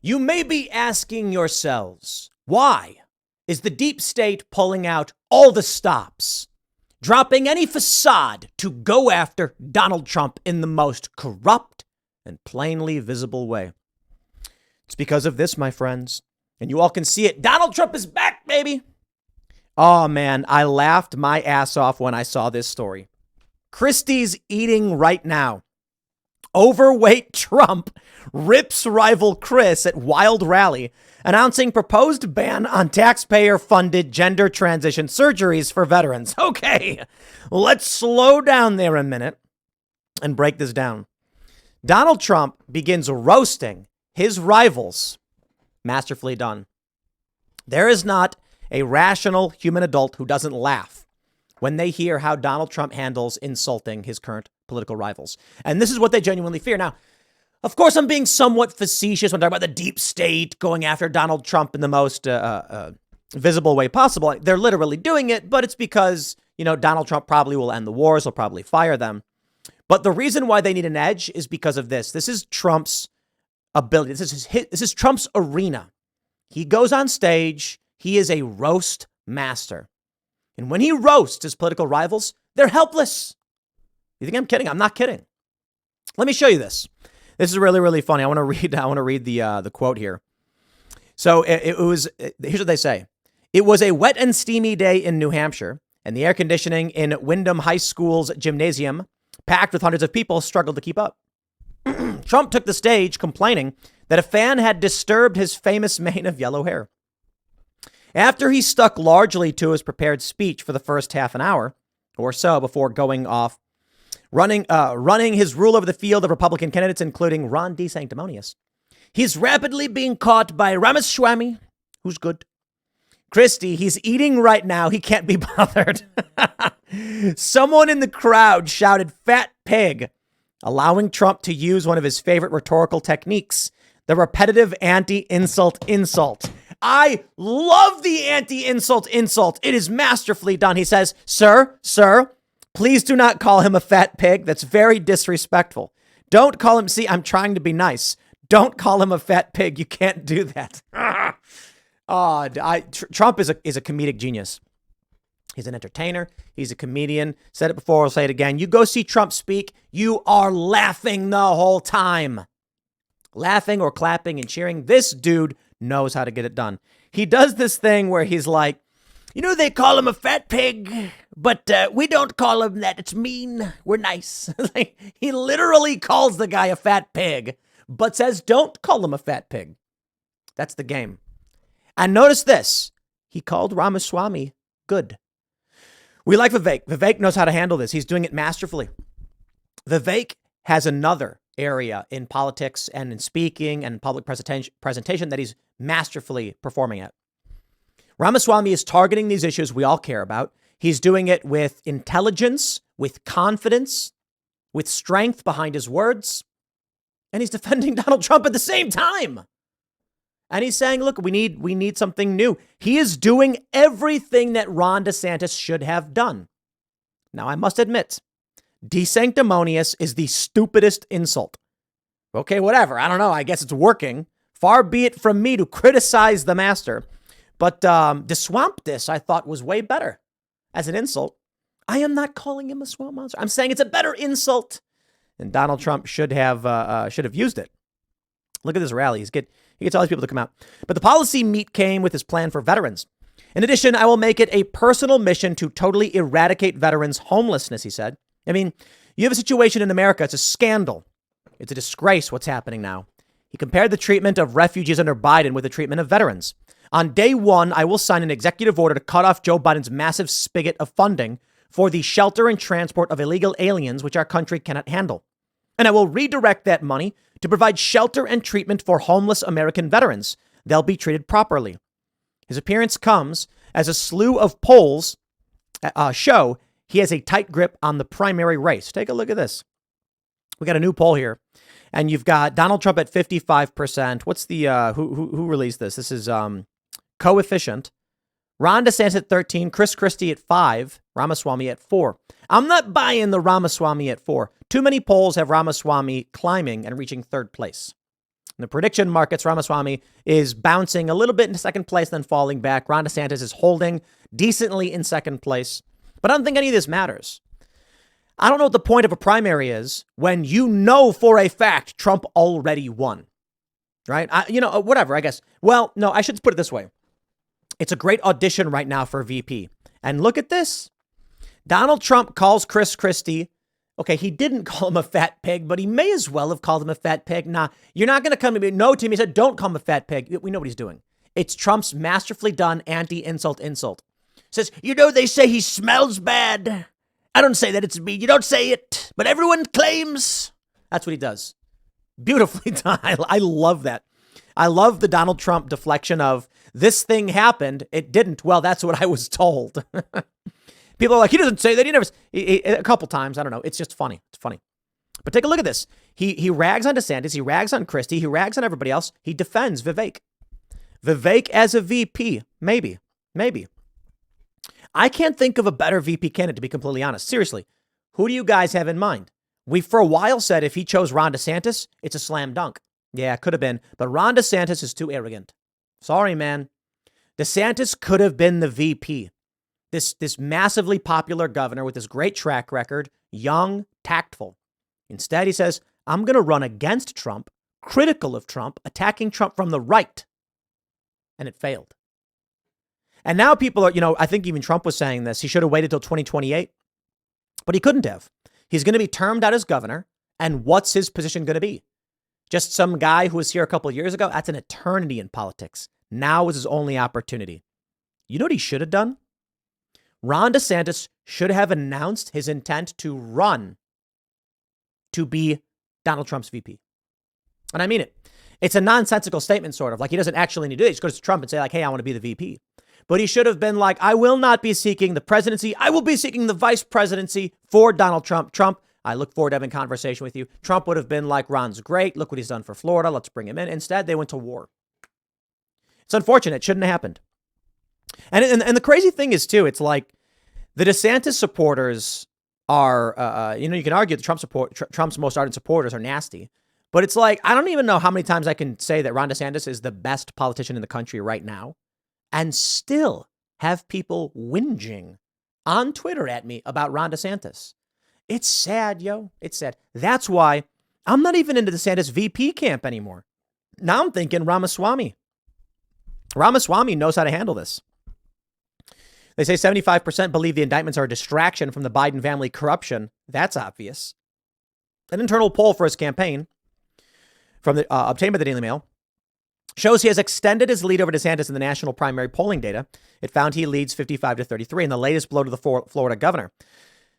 You may be asking yourselves, why is the deep state pulling out all the stops, dropping any facade to go after Donald Trump in the most corrupt and plainly visible way? It's because of this, my friends. And you all can see it. Donald Trump is back, baby. Oh, man, I laughed my ass off when I saw this story. Christie's eating right now. Overweight Trump rips rival Chris at wild rally, announcing proposed ban on taxpayer-funded gender transition surgeries for veterans. Okay, let's slow down there a minute and break this down. Donald Trump begins roasting his rivals. Masterfully done. There is not a rational human adult who doesn't laugh when they hear how Donald Trump handles insulting his current political rivals. And this is what they genuinely fear. Now, of course, I'm being somewhat facetious when I talk about the deep state going after Donald Trump in the most visible way possible. They're literally doing it, but it's because, Donald Trump probably will end the wars. He'll probably fire them. But the reason why they need an edge is because of this. This is Trump's ability. This is Trump's arena. He goes on stage. He is a roast master. And when he roasts his political rivals, they're helpless. You think I'm kidding? I'm not kidding. Let me show you this. This is really, really funny. I want to read the quote here. So here's what they say. It was a wet and steamy day in New Hampshire, and the air conditioning in Wyndham High School's gymnasium, packed with hundreds of people, struggled to keep up. Trump took the stage complaining that a fan had disturbed his famous mane of yellow hair. After he stuck largely to his prepared speech for the first half an hour or so before going off, running his rule over the field of Republican candidates, including Ron DeSanctimonious, he's rapidly being caught by Ramaswamy, who's good. Christie, he's eating right now. He can't be bothered. Someone in the crowd shouted "fat pig," allowing Trump to use one of his favorite rhetorical techniques, the repetitive anti-insult insult. I love the anti-insult insult. It is masterfully done. He says, sir, please do not call him a fat pig. That's very disrespectful. Don't call him. See, I'm trying to be nice. Don't call him a fat pig. You can't do that. Trump is a comedic genius. He's an entertainer. He's a comedian. Said it before. I'll say it again. You go see Trump speak. You are laughing the whole time. Laughing or clapping and cheering. This dude knows how to get it done. He does this thing where he's like, they call him a fat pig, but we don't call him that. It's mean. We're nice. He literally calls the guy a fat pig, but says, don't call him a fat pig. That's the game. And notice this. He called Ramaswamy good. We like Vivek. Vivek knows how to handle this. He's doing it masterfully. Vivek has another area in politics and in speaking and public presentation that he's masterfully performing at. Ramaswamy is targeting these issues we all care about. He's doing it with intelligence, with confidence, with strength behind his words. And he's defending Donald Trump at the same time. And he's saying, look, we need something new. He is doing everything that Ron DeSantis should have done. Now, I must admit, DeSanctimonious is the stupidest insult. Okay, whatever. I don't know. I guess it's working. Far be it from me to criticize the master. But to swamp this, I thought was way better as an insult. I am not calling him a swamp monster. I'm saying it's a better insult. And Donald Trump should have used it. Look at this rally. He gets all these people to come out. But the policy meet came with his plan for veterans. In addition, I will make it a personal mission to totally eradicate veterans' homelessness, he said. I mean, you have a situation in America. It's a scandal. It's a disgrace what's happening now. He compared the treatment of refugees under Biden with the treatment of veterans. On day one, I will sign an executive order to cut off Joe Biden's massive spigot of funding for the shelter and transport of illegal aliens, which our country cannot handle. And I will redirect that money to provide shelter and treatment for homeless American veterans. They'll be treated properly. His appearance comes as a slew of polls show he has a tight grip on the primary race. Take a look at this. We got a new poll here, and you've got Donald Trump at 55%. What's the who released this? This is coefficient. Ron DeSantis at 13, Christie at 5, Ramaswamy at 4. I'm not buying the Ramaswamy at 4. Too many polls have Ramaswamy climbing and reaching third place. In the prediction markets, Ramaswamy is bouncing a little bit into second place, then falling back. Ron DeSantis is holding decently in second place. But I don't think any of this matters. I don't know what the point of a primary is when you know for a fact Trump already won. Right? Whatever, I guess. Well, no, I should put it this way. It's a great audition right now for VP. And look at this. Donald Trump calls Christie. Okay, he didn't call him a fat pig, but he may as well have called him a fat pig. Nah, you're not going to come to me. No, Tim, he said, don't call him a fat pig. We know what he's doing. It's Trump's masterfully done anti-insult insult. Says, they say he smells bad. I don't say that, it's me. You don't say it, but everyone claims. That's what he does. Beautifully done. I love that. I love the Donald Trump deflection of this thing happened. It didn't. Well, that's what I was told. People are like, he doesn't say that. He never, a couple times. I don't know. It's just funny. It's funny. But take a look at this. He rags on DeSantis. He rags on Christie. He rags on everybody else. He defends Vivek. Vivek as a VP. Maybe. I can't think of a better VP candidate, to be completely honest. Seriously. Who do you guys have in mind? We, for a while, said if he chose Ron DeSantis, it's a slam dunk. Yeah, it could have been. But Ron DeSantis is too arrogant. Sorry, man. DeSantis could have been the VP. This massively popular governor with this great track record, young, tactful. Instead, he says, I'm going to run against Trump, critical of Trump, attacking Trump from the right. And it failed. And now people are, I think even Trump was saying this. He should have waited till 2028, but he couldn't have. He's going to be termed out as governor. And what's his position going to be? Just some guy who was here a couple of years ago? That's an eternity in politics. Now is his only opportunity. You know what he should have done? Ron DeSantis should have announced his intent to run to be Donald Trump's VP. And I mean it. It's a nonsensical statement, sort of. Like he doesn't actually need to do it. He just goes to Trump and say, like, hey, I want to be the VP. But he should have been like, I will not be seeking the presidency. I will be seeking the vice presidency for Donald Trump. Trump, I look forward to having a conversation with you. Trump would have been like, Ron's great. Look what he's done for Florida. Let's bring him in. Instead, they went to war. It's unfortunate. It shouldn't have happened. And the crazy thing is, too, it's like the DeSantis supporters are, you can argue that Trump's most ardent supporters are nasty. But it's like, I don't even know how many times I can say that Ron DeSantis is the best politician in the country right now and still have people whinging on Twitter at me about Ron DeSantis. It's sad, yo. It's sad. That's why I'm not even into DeSantis VP camp anymore. Now I'm thinking Ramaswamy. Ramaswamy knows how to handle this. They say 75% believe the indictments are a distraction from the Biden family corruption. That's obvious. An internal poll for his campaign from the obtained by the Daily Mail shows he has extended his lead over DeSantis in the national primary polling data. It found he leads 55-33 in the latest blow to the Florida governor.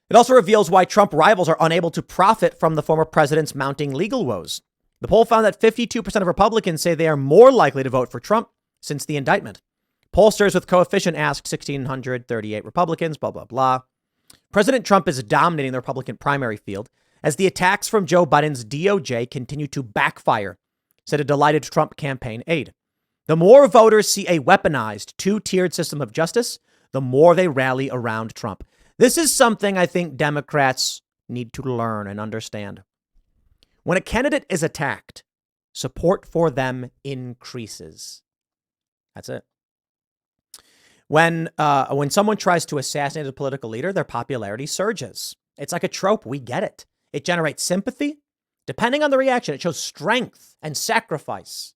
It also reveals why Trump rivals are unable to profit from the former president's mounting legal woes. The poll found that 52% of Republicans say they are more likely to vote for Trump since the indictment. Pollsters with coefficient asked 1,638 Republicans, blah, blah, blah. President Trump is dominating the Republican primary field as the attacks from Joe Biden's DOJ continue to backfire, said a delighted Trump campaign aide. The more voters see a weaponized two-tiered system of justice, the more they rally around Trump. This is something I think Democrats need to learn and understand. When a candidate is attacked, support for them increases. That's it. When someone tries to assassinate a political leader, their popularity surges. It's like a trope. We get it. It generates sympathy. Depending on the reaction, it shows strength and sacrifice.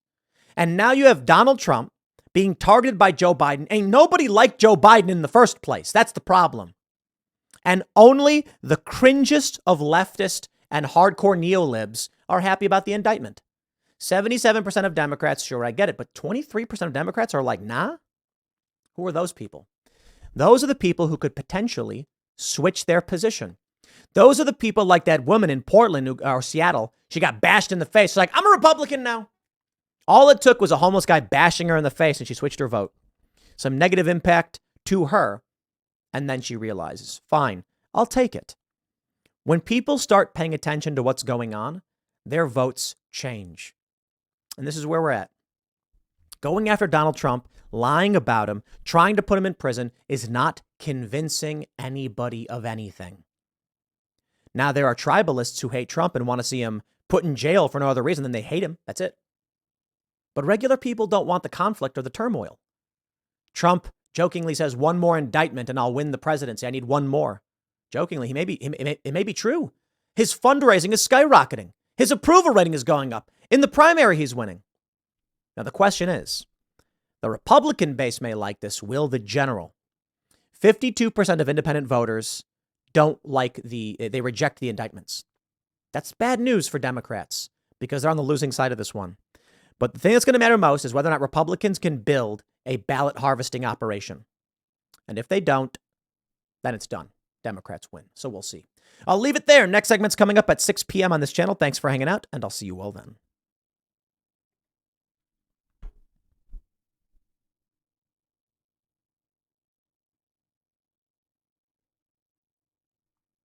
And now you have Donald Trump being targeted by Joe Biden. Ain't nobody liked Joe Biden in the first place. That's the problem. And only the cringest of leftist and hardcore neolibs are happy about the indictment. 77% of Democrats, sure, I get it, but 23% of Democrats are like, nah. Who are those people? Those are the people who could potentially switch their position. Those are the people like that woman in Portland or Seattle. She got bashed in the face. She's like, I'm a Republican now. All it took was a homeless guy bashing her in the face and she switched her vote. Some negative impact to her. And then she realizes, fine, I'll take it. When people start paying attention to what's going on, their votes change. And this is where we're at. Going after Donald Trump, lying about him, trying to put him in prison is not convincing anybody of anything. Now, there are tribalists who hate Trump and want to see him put in jail for no other reason than they hate him. That's it. But regular people don't want the conflict or the turmoil. Trump jokingly says one more indictment and I'll win the presidency. I need one more. Jokingly, it may be true. His fundraising is skyrocketing. His approval rating is going up. In the primary, he's winning. Now, the question is, the Republican base may like this. Will the general? 52% of independent voters don't like they reject the indictments. That's bad news for Democrats because they're on the losing side of this one. But the thing that's going to matter most is whether or not Republicans can build a ballot harvesting operation. And if they don't, then it's done. Democrats win. So we'll see. I'll leave it there. Next segment's coming up at 6 p.m. on this channel. Thanks for hanging out, and I'll see you all then.